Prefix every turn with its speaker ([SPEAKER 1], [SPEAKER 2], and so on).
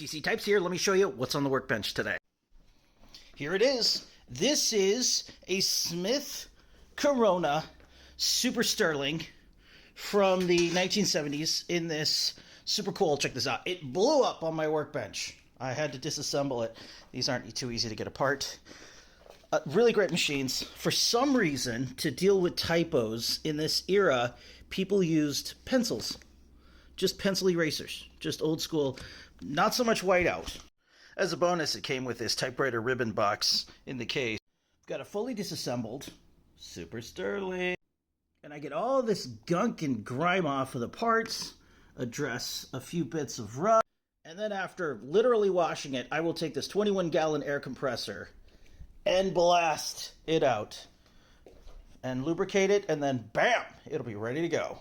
[SPEAKER 1] DC Types here. Let me show you what's on the workbench today. Here it is. This is a Smith Corona Super Sterling from the 1970s in this super cool, check this out. It blew up on my workbench. I had to disassemble it. These aren't too easy to get apart. Really great machines. For some reason, to deal with typos in this era, people used pencils. Just pencil erasers. Just old school. Not so much whiteout. As a bonus, it came with this typewriter ribbon box in the case. Got a fully disassembled Super Sterling. And I get all this gunk and grime off of the parts, address a few bits of rust, and then after literally washing it, I will take this 21-gallon air compressor and blast it out and lubricate it, and then bam, it'll be ready to go.